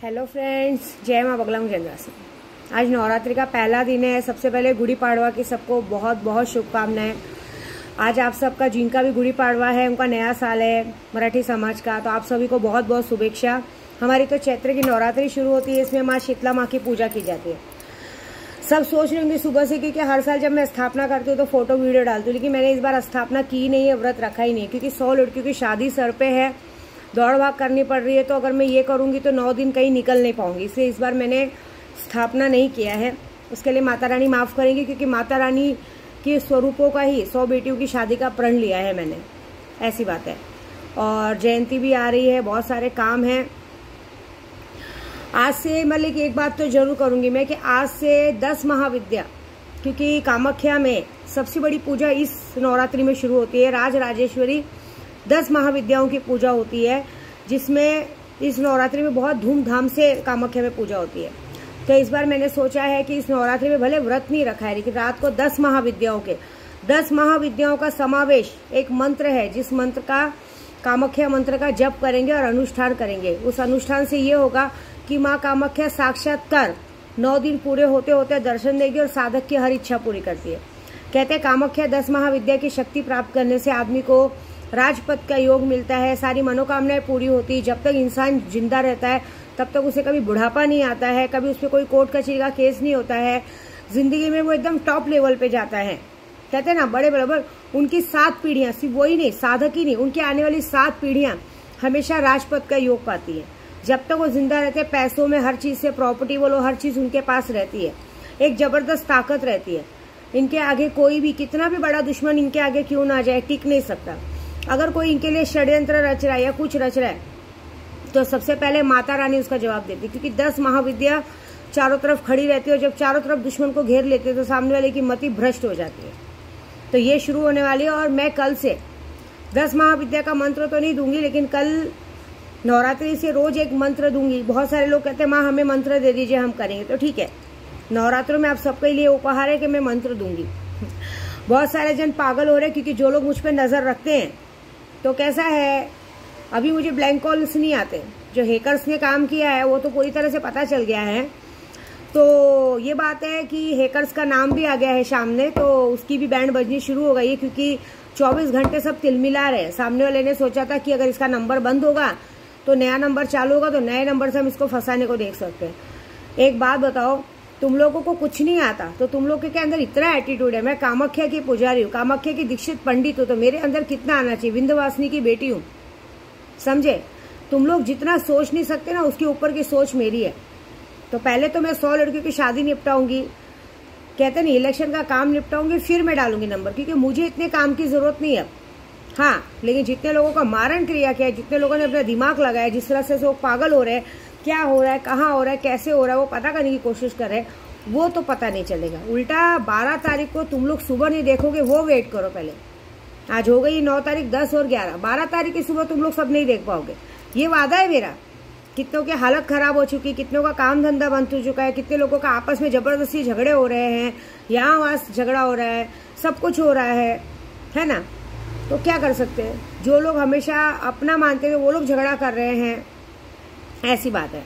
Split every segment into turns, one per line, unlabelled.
Hello friends, जय माँ बगलामुखी चंद्रासन। आज नवरात्रि का पहला दिन है। सबसे पहले गुड़ी पाड़वा की सबको बहुत बहुत शुभकामनाएं। आज आप सबका जिनका भी गुड़ी पाड़वा है उनका नया साल है मराठी समाज का, तो आप सभी को बहुत बहुत शुभेच्छा। हमारी तो चैत्र की नवरात्रि शुरू होती है, इसमें माँ शीतला माँ की पूजा की जाती है। सब सोच रहे होंगे सुबह से कि हर साल जब मैं स्थापना करती हूँ तो फोटो वीडियो डालती हूँ, लेकिन मैंने इस बार स्थापना की नहीं है, व्रत रखा ही नहीं, क्योंकि 100 लड़कियों की शादी सर पे है, दौड़ भाग करनी पड़ रही है। तो अगर मैं ये करूँगी तो 9 दिन कहीं निकल नहीं पाऊंगी, इसलिए इस बार मैंने स्थापना नहीं किया है। उसके लिए माता रानी माफ़ करेंगी, क्योंकि माता रानी के स्वरूपों का ही 100 बेटियों की शादी का प्रण लिया है मैंने, ऐसी बात है। और जयंती भी आ रही है, बहुत सारे काम हैं। आज से मतलब एक बात तो जरूर करूँगी मैं कि आज से 10 महाविद्या, क्योंकि कामाख्या में सबसे बड़ी पूजा इस नवरात्रि में शुरू होती है। राज राजेश्वरी 10 महाविद्याओं की पूजा होती है, जिसमें इस नवरात्रि में बहुत धूमधाम से कामाख्या में पूजा होती है। तो इस बार मैंने सोचा है कि इस नवरात्रि में भले व्रत नहीं रखा है, लेकिन रात को 10 महाविद्याओं का समावेश एक मंत्र है, जिस मंत्र का कामाख्या मंत्र का जप करेंगे और अनुष्ठान करेंगे। उस अनुष्ठान से ये होगा कि माँ कामाख्या साक्षात्कार 9 दिन पूरे होते होते दर्शन देगी और साधक की हर इच्छा पूरी करती है। कहते हैं कामाख्या 10 महाविद्या की शक्ति प्राप्त करने से आदमी को राजपद का योग मिलता है, सारी मनोकामनाएं पूरी होती है। जब तक इंसान जिंदा रहता है तब तक उसे कभी बुढ़ापा नहीं आता है, कभी उस पर कोई कोर्ट कचहरी का केस नहीं होता है, जिंदगी में वो एकदम टॉप लेवल पे जाता है। कहते हैं ना बड़े बराबर उनकी 7 पीढ़ियां, सिर्फ वही नहीं, साधक ही नहीं, उनकी आने वाली 7 पीढ़ियां हमेशा राजपद का योग पाती है। जब तक वो जिंदा रहते हैं पैसों में, हर चीज से, प्रॉपर्टी बोलो, हर चीज उनके पास रहती है, एक जबरदस्त ताकत रहती है। इनके आगे कोई भी कितना भी बड़ा दुश्मन इनके आगे क्यों ना जाए, टिक नहीं सकता। अगर कोई इनके लिए षड्यंत्र रच रहा है या कुछ रच रहा है तो सबसे पहले माता रानी उसका जवाब देती है, क्योंकि 10 महाविद्या चारों तरफ खड़ी रहती है और जब चारों तरफ दुश्मन को घेर लेते हैं तो सामने वाले की मति भ्रष्ट हो जाती है। तो ये शुरू होने वाली है और मैं कल से 10 महाविद्या का मंत्र तो नहीं दूंगी, लेकिन कल नवरात्रि से रोज एक मंत्र दूंगी। बहुत सारे लोग कहते हैं माँ हमें मंत्र दे दीजिए, हम करेंगे, तो ठीक है, नवरात्रों में आप सबके लिए उपहार है कि मैं मंत्र दूंगी। बहुत सारे जन पागल हो रहे हैं, क्योंकि जो लोग मुझ पर नजर रखते हैं तो कैसा है, अभी मुझे ब्लैंक कॉल्स नहीं आते। जो हैकर्स ने काम किया है वो तो पूरी तरह से पता चल गया है। तो ये बात है कि हैकर्स का नाम भी आ गया है सामने, तो उसकी भी बैंड बजनी शुरू हो गई है, क्योंकि 24 घंटे सब तिलमिला रहे हैं। सामने वाले ने सोचा था कि अगर इसका नंबर बंद होगा तो नया नंबर चालू होगा, तो नए नंबर से हम इसको फंसाने को देख सकते हैं। एक बात बताओ, तुम लोगों को कुछ नहीं आता तो तुम लोगों के अंदर इतना एटीट्यूड है। मैं कामाख्या की पुजारी हूँ, कामाख्या की दीक्षित पंडित हूँ, तो मेरे अंदर कितना आना चाहिए। विंध्यवासिनी की बेटी हूँ, समझे। तुम लोग जितना सोच नहीं सकते ना, उसके ऊपर की सोच मेरी है। तो पहले तो मैं 100 लड़कियों की शादी निपटाऊंगी, कहते नहीं, इलेक्शन का काम निपटाऊंगी, फिर मैं डालूंगी नंबर, क्योंकि मुझे इतने काम की जरूरत नहीं है। हाँ, लेकिन जितने लोगों का मारण क्रिया किया है, जितने लोगों ने अपना दिमाग लगाया, जिस तरह से वो पागल हो रहे हैं, क्या हो रहा है, कहाँ हो रहा है, कैसे हो रहा है, वो पता करने की कोशिश कर रहे हैं, वो तो पता नहीं चलेगा। उल्टा 12 तारीख को तुम लोग सुबह नहीं देखोगे, वो वेट करो पहले। आज हो गई 9 तारीख, 10 और 11, 12 तारीख की सुबह तुम लोग सब नहीं देख पाओगे, ये वादा है मेरा। कितनों की हालत खराब हो चुकी, कितनों का काम धंधा बंद हो चुका है, कितने लोगों का आपस में जबरदस्ती झगड़े हो रहे हैं, यहाँ वहाँ झगड़ा हो रहा है, सब कुछ हो रहा है ना। तो क्या कर सकते हैं, जो लोग हमेशा अपना मानते थे वो लोग झगड़ा कर रहे हैं, ऐसी बात है।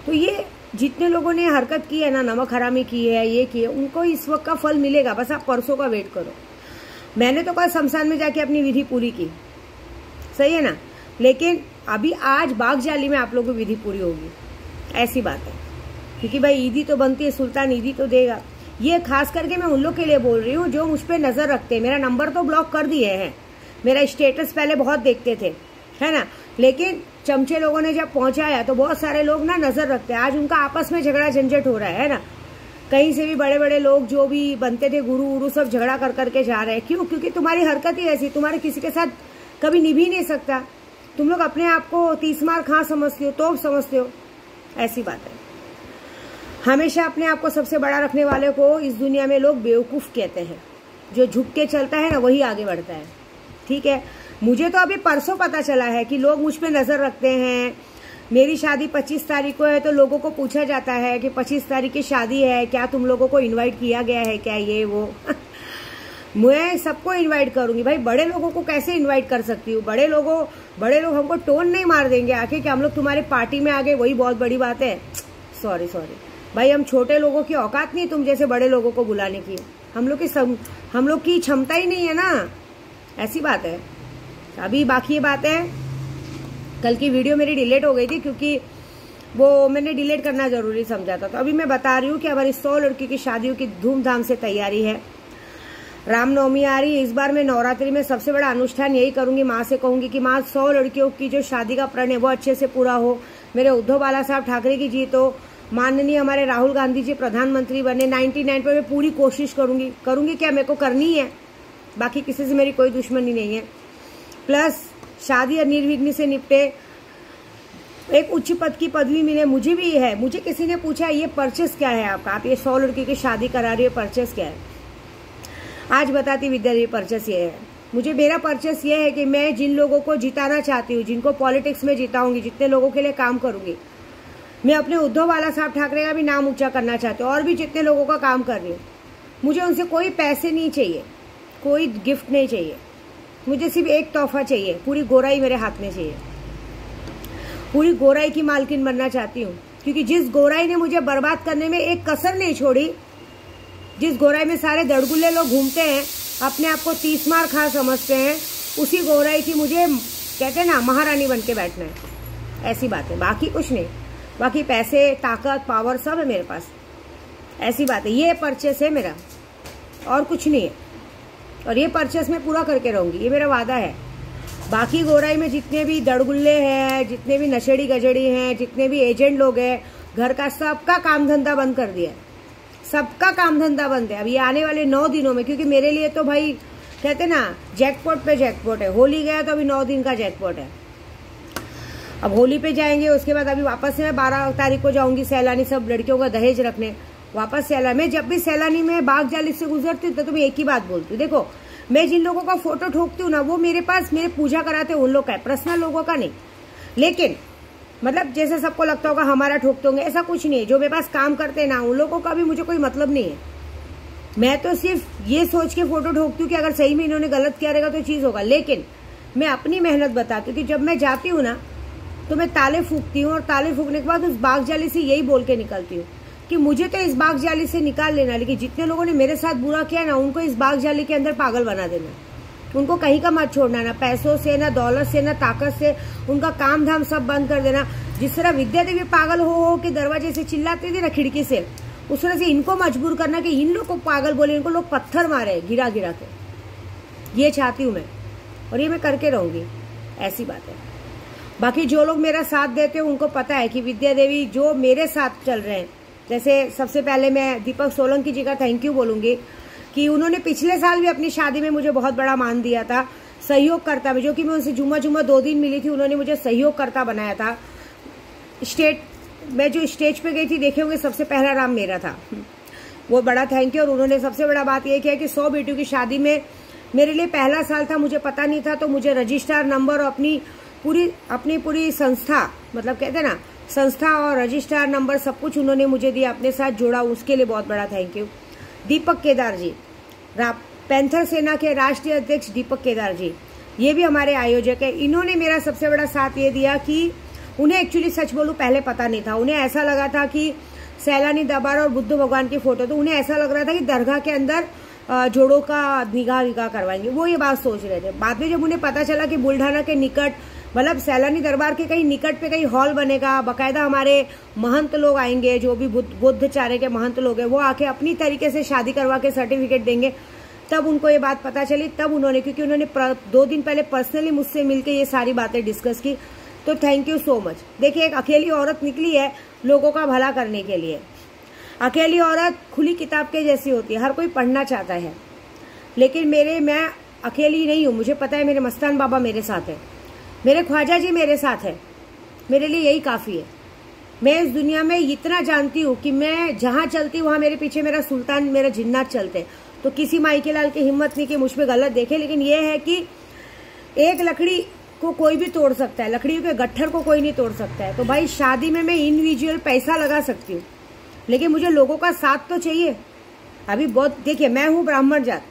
तो ये जितने लोगों ने हरकत की है ना, नमक हरामी की है, ये की है, उनको इस वक्त का फल मिलेगा। बस आप परसों का वेट करो। मैंने तो कल शमशान में जाके अपनी विधि पूरी की, सही है ना, लेकिन अभी आज बागजाली में आप लोगों की विधि पूरी होगी, ऐसी बात है। क्योंकि भाई ईदी तो बनती है, सुल्तान ईदी तो देगा। ये खास करके मैं उन लोग के लिए बोल रही हूँ जो मुझ पर नजर रखते हैं। मेरा नंबर तो ब्लॉक कर दिए हैं, मेरा स्टेटस पहले बहुत देखते थे, है ना, लेकिन चमचे लोगों ने जब पहुंचाया तो बहुत सारे लोग ना नजर रखते हैं। आज उनका आपस में झगड़ा झंझट हो रहा है ना। कहीं से भी बड़े बड़े लोग जो भी बनते थे गुरु उरु, सब झगड़ा कर करके जा रहे हैं। क्यों? क्योंकि तुम्हारी हरकत ही ऐसी, तुम्हारे किसी के साथ कभी निभ ही नहीं सकता। तुम लोग अपने आप को 30 मार खां समझते हो, तोप समझते हो, ऐसी बात है। हमेशा अपने आप को सबसे बड़ा रखने वाले को इस दुनिया में लोग बेवकूफ कहते हैं। जो झुक के चलता है ना, वही आगे बढ़ता है, ठीक है। मुझे तो अभी परसों पता चला है कि लोग मुझ पे नजर रखते हैं। मेरी शादी 25 तारीख को है, तो लोगों को पूछा जाता है कि 25 तारीख की शादी है, क्या तुम लोगों को इनवाइट किया गया है क्या, ये वो। मैं सबको इनवाइट करूंगी भाई। बड़े लोगों को कैसे इनवाइट कर सकती हूँ? बड़े लोग हमको टोन नहीं मार देंगे आके कि हम लोग तुम्हारे पार्टी में आ गए, वही बहुत बड़ी बात है। सॉरी भाई, हम छोटे लोगों की औकात नहीं तुम जैसे बड़े लोगों को बुलाने की। हम लोग की क्षमता ही नहीं है ना, ऐसी बात है। अभी बाकी ये बात है, कल की वीडियो मेरी डिलीट हो गई थी क्योंकि वो मैंने डिलीट करना जरूरी समझा था। तो अभी मैं बता रही हूँ कि हमारी 100 लड़की की शादियों की धूमधाम से तैयारी है। रामनवमी आ रही है, इस बार मैं नवरात्रि में सबसे बड़ा अनुष्ठान यही करूंगी। माँ से कहूंगी कि माँ 100 लड़कियों की जो शादी का प्रण है वो अच्छे से पूरा हो। मेरे उद्धव बाला साहब ठाकरे की जीत हो, माननीय हमारे राहुल गांधी जी प्रधानमंत्री बने। 99 पर मैं पूरी कोशिश करूंगी क्या मेरे को करनी है, बाकी किसी से मेरी कोई दुश्मनी नहीं है। प्लस शादी निर्विघ्न से निपटे, एक उच्च पद की पदवी मिले, मुझे भी है। मुझे किसी ने पूछा ये परचेस क्या है आपका, आप ये 100 लड़की की शादी करा रही हो, परचेस क्या है? आज बताती विद्या देवी परचेस ये है। मेरा परचेस ये है कि मैं जिन लोगों को जिताना चाहती हूँ, जिनको पॉलिटिक्स में जिताऊंगी, जितने लोगों के लिए काम करूंगी, मैं अपने उद्धव बाला साहब ठाकरे का भी नाम ऊंचा करना चाहती हूँ और भी जितने लोगों का काम कर रही हूँ। मुझे उनसे कोई पैसे नहीं चाहिए, कोई गिफ्ट नहीं चाहिए, मुझे सिर्फ एक तोहफा चाहिए, पूरी गोराई मेरे हाथ में चाहिए। पूरी गोराई की मालकिन बनना चाहती हूँ, क्योंकि जिस गोराई ने मुझे बर्बाद करने में एक कसर नहीं छोड़ी, जिस गोराई में सारे दड़गुल्ले लोग घूमते हैं, अपने आप को 30 मार खा समझते हैं, उसी गोराई की मुझे कहते हैं ना महारानी बन के बैठना है। ऐसी बात है, बाकी कुछ नहीं। बाकी पैसे, ताकत, पावर सब है मेरे पास, ऐसी बात है। ये परचेस है मेरा और कुछ नहीं है, और ये परचेस मैं पूरा करके रहूंगी, ये मेरा वादा है। बाकी गोराई में जितने भी दड़गुल्ले हैं, जितने भी नशेड़ी गजड़ी हैं, जितने भी एजेंट लोग हैं, घर का सबका काम धंधा बंद कर दिया है, सबका काम धंधा बंद है। अब ये आने वाले 9 दिनों में, क्योंकि मेरे लिए तो भाई कहते ना जैकपॉट पे जैकपॉट है। होली गया तो अभी 9 दिन का जैकपॉट है। अब होली पे जाएंगे, उसके बाद अभी वापस से मैं 12 तारीख को जाऊंगी सैलानी सब लड़कियों का दहेज रखने, वापस सैलानी में। जब भी सैलानी में बाग जाली से गुजरती हूँ तो मैं एक ही बात बोलती हूँ, देखो मैं जिन लोगों का फोटो ठोकती हूँ ना, वो मेरे पास मेरे पूजा कराते उन लोग का है, पर्सनल लोगों का नहीं। लेकिन मतलब जैसे सबको लगता होगा हमारा ठोकते होंगे, ऐसा कुछ नहीं है। जो मेरे पास काम करते हैं ना, उन लोगों का भी मुझे कोई मतलब नहीं है। मैं तो सिर्फ ये सोच के फोटो ठोकती हूँ कि अगर सही में इन्होंने गलत किया रहेगा तो चीज होगा। लेकिन मैं अपनी मेहनत बताती हूँ कि जब मैं जाती हूँ ना तो मैं ताले फूकती हूँ, और ताले फूकने के बाद उस बाग जाली से यही बोल के निकलती हूँ कि मुझे तो इस बाग जाली से निकाल लेना, लेकिन जितने लोगों ने मेरे साथ बुरा किया ना, उनको इस बाग जाली के अंदर पागल बना देना, उनको कहीं का मत छोड़ना, ना पैसों से, ना दौलत से, ना ताकत से, उनका काम धाम सब बंद कर देना। जिस तरह विद्या देवी पागल हो के दरवाजे से चिल्लाती थी ना, खिड़की से, उस तरह से इनको मजबूर करना कि इन लोग को पागल बोले, इनको लोग पत्थर मारे गिरा गिरा के। ये चाहती हूँ मैं, और ये मैं करके रहूंगी, ऐसी बात है। बाकी जो लोग मेरा साथ देते हैं उनको पता है कि विद्या देवी जो मेरे साथ चल रहे हैं, जैसे सबसे पहले मैं दीपक सोलंकी जी का थैंक यू बोलूंगी कि उन्होंने पिछले साल भी अपनी शादी में मुझे बहुत बड़ा मान दिया था, सहयोग करता में, जो कि मैं उनसे जुम्मा 2 दिन मिली थी, उन्होंने मुझे सहयोग करता बनाया था। मैं जो स्टेज पे गई थी, देखे होंगे, सबसे पहला नाम मेरा था, वो बड़ा थैंक यू। और उन्होंने सबसे बड़ा बात यह किया कि 100 बेटियों की शादी में मेरे लिए पहला साल था, मुझे पता नहीं था, तो मुझे रजिस्ट्रार नंबर और अपनी पूरी संस्था, मतलब कहते ना संस्था और रजिस्ट्रार नंबर सब कुछ उन्होंने मुझे दिया, अपने साथ जोड़ा, उसके लिए बहुत बड़ा थैंक यू। दीपक केदार जी, पैंथर सेना के राष्ट्रीय अध्यक्ष दीपक केदार जी, ये भी हमारे आयोजक है। इन्होंने मेरा सबसे बड़ा साथ ये दिया कि उन्हें एक्चुअली सच बोलूं पहले पता नहीं था, उन्हें ऐसा लगा था कि सैलानी दरबार और बुद्ध भगवान की फोटो, तो उन्हें ऐसा लग रहा था कि दरगाह के अंदर जोड़ों का निगाह करवाएंगे, वो ये बात सोच रहे थे। बाद में जब उन्हें पता चला कि बुल्ढाना के निकट, मतलब सैलानी दरबार के कहीं निकट पे कहीं हॉल बनेगा, बाकायदा हमारे महंत लोग आएंगे, जो भी बुद्धचार्य के महंत लोग हैं, वो आके अपनी तरीके से शादी करवा के सर्टिफिकेट देंगे, तब उनको ये बात पता चली। तब उन्होंने, क्योंकि उन्होंने 2 दिन पहले पर्सनली मुझसे मिलकर ये सारी बातें डिस्कस की, तो थैंक यू सो मच। देखिए, एक अकेली औरत निकली है लोगों का भला करने के लिए। अकेली औरत खुली किताब के जैसी होती है, हर कोई पढ़ना चाहता है, लेकिन मैं अकेली नहीं हूँ। मुझे पता है मेरे मस्तान बाबा मेरे साथ है, मेरे ख्वाजा जी मेरे साथ है, मेरे लिए यही काफी है। मैं इस दुनिया में इतना जानती हूँ कि मैं जहाँ चलती हूँ वहाँ मेरे पीछे मेरा सुल्तान, मेरा जिन्नात चलते हैं, तो किसी माई के लाल की हिम्मत नहीं कि मुझ पे गलत देखे। लेकिन ये है कि एक लकड़ी को कोई भी तोड़ सकता है, लकड़ियों के गट्ठर को कोई नहीं तोड़ सकता है। तो भाई शादी में मैं इंडिविजुअल पैसा लगा सकती हूँ, लेकिन मुझे लोगों का साथ तो चाहिए। अभी बहुत देखिए, मैं हूँ ब्राह्मण जात,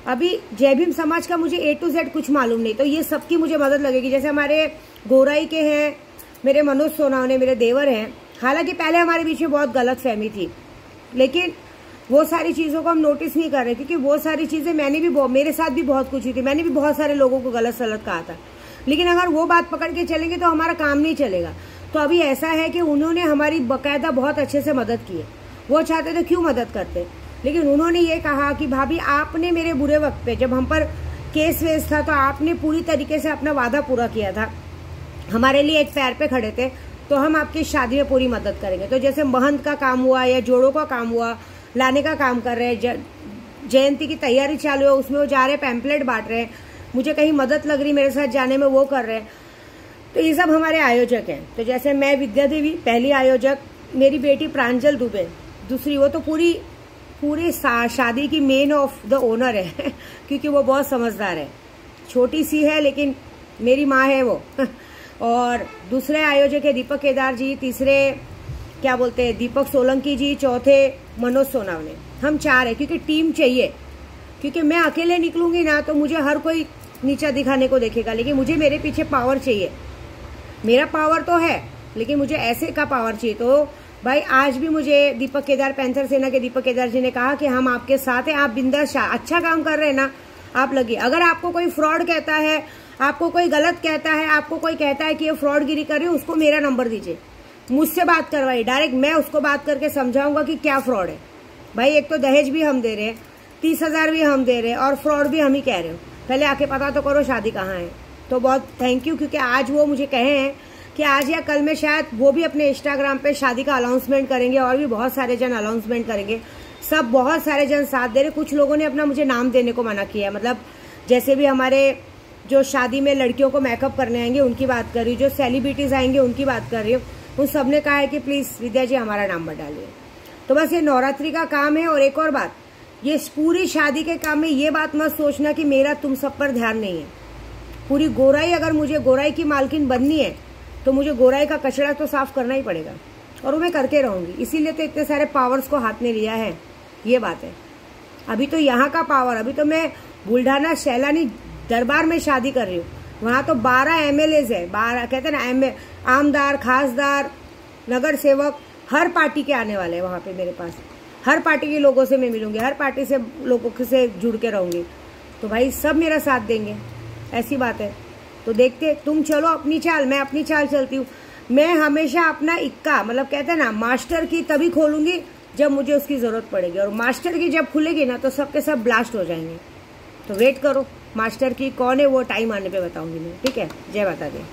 अभी जय भीम समाज का मुझे A to Z कुछ मालूम नहीं, तो ये सबकी मुझे मदद लगेगी। जैसे हमारे गोराई के हैं, मेरे मनोज सोनावने मेरे देवर हैं। हालांकि पहले हमारे बीच में बहुत गलत फहमी थी, लेकिन वो सारी चीज़ों को हम नोटिस नहीं कर रहे, क्योंकि वो सारी चीज़ें मेरे साथ भी बहुत कुछ हुई थी। मैंने भी बहुत सारे लोगों को गलत सलत कहा था, लेकिन अगर वो बात पकड़ के चलेंगे तो हमारा काम नहीं चलेगा। तो अभी ऐसा है कि उन्होंने हमारी बाकायदा बहुत अच्छे से मदद की है। वो चाहते तो क्यों मदद करते, लेकिन उन्होंने ये कहा कि भाभी आपने मेरे बुरे वक्त पे, जब हम पर केस वेस था, तो आपने पूरी तरीके से अपना वादा पूरा किया था, हमारे लिए एक पैर पे खड़े थे, तो हम आपकी शादी में पूरी मदद करेंगे। तो जैसे महंत का काम हुआ या जोड़ों का काम हुआ, लाने का काम कर रहे हैं, जयंती की तैयारी चालू है, उसमें वो जा रहे हैं, पैम्पलेट बांट रहे हैं, मुझे कहीं मदद लग रही मेरे साथ जाने में, वो कर रहे हैं। तो ये सब हमारे आयोजक हैं। तो जैसे मैं विद्या देवी पहली आयोजक, मेरी बेटी प्रांजल दुबे दूसरी, वो तो पूरी शादी की मेन ऑफ द ओनर है क्योंकि वो बहुत समझदार है, छोटी सी है लेकिन मेरी माँ है वो और दूसरे आयोजक है दीपक केदार जी, तीसरे क्या बोलते हैं दीपक सोलंकी जी, चौथे मनोज सोनावने। हम 4 है, क्योंकि टीम चाहिए। क्योंकि मैं अकेले निकलूंगी ना तो मुझे हर कोई नीचा दिखाने को देखेगा, लेकिन मुझे मेरे पीछे पावर चाहिए। मेरा पावर तो है, लेकिन मुझे ऐसे का पावर चाहिए। तो भाई आज भी मुझे दीपक केदार, पैंथर सेना के दीपक केदार जी ने कहा कि हम आपके साथ हैं, आप बिंदास अच्छा काम कर रहे हैं ना, आप लगिए। अगर आपको कोई फ्रॉड कहता है, आपको कोई गलत कहता है, आपको कोई कहता है कि ये फ्रॉडगिरी कर रही है, उसको मेरा नंबर दीजिए, मुझसे बात करवाइए डायरेक्ट, मैं उसको बात करके समझाऊंगा कि क्या फ्रॉड है। भाई एक तो दहेज भी हम दे रहे हैं, 30,000 भी हम दे रहे हैं, और फ्रॉड भी हम ही कह रहे हो। पहले आके पता तो करो शादी कहाँ है। तो बहुत थैंक यू, क्योंकि आज वो मुझे कहे हैं कि आज या कल में शायद वो भी अपने इंस्टाग्राम पे शादी का अनाउंसमेंट करेंगे, और भी बहुत सारे जन अनाउंसमेंट करेंगे। सब बहुत सारे जन साथ दे रहे। कुछ लोगों ने अपना मुझे नाम देने को मना किया, मतलब जैसे भी हमारे जो शादी में लड़कियों को मेकअप करने आएंगे उनकी बात कर रही हूँ, जो सेलिब्रिटीज आएंगे उनकी बात कर रही हूँ, उन सब ने कहा है कि प्लीज विद्या जी हमारा नाम मत डालिए। तो बस ये नवरात्रि का काम है। और एक और बात, ये पूरी शादी के काम में ये बात मत सोचना कि मेरा तुम सब पर ध्यान नहीं है। पूरी गोराई, अगर मुझे गोराई की मालकिन बननी है तो मुझे गोराई का कचरा तो साफ करना ही पड़ेगा, और वो मैं करके रहूंगी। इसीलिए तो इतने सारे पावर्स को हाथ में लिया है, ये बात है। अभी तो यहाँ का पावर, अभी तो मैं बुल्ढाना शैलानी दरबार में शादी कर रही हूँ, वहां तो 12 MLAs है, 12 कहते हैं ना, आमदार, खासदार, नगर सेवक, हर पार्टी के आने वाले हैं वहां पे मेरे पास। हर पार्टी के लोगों से मैं मिलूंगी, हर पार्टी से लोगों से जुड़ के रहूंगी। तो भाई सब मेरा साथ देंगे, ऐसी बात है। तो देखते, तुम चलो अपनी चाल, मैं अपनी चाल चलती हूँ। मैं हमेशा अपना इक्का, मतलब कहते हैं ना, मास्टर की तभी खोलूंगी जब मुझे उसकी जरूरत पड़ेगी, और मास्टर की जब खुलेगी ना तो सबके सब ब्लास्ट हो जाएंगे। तो वेट करो, मास्टर की कौन है वो टाइम आने पे बताऊंगी मैं, ठीक है। जय माता दी।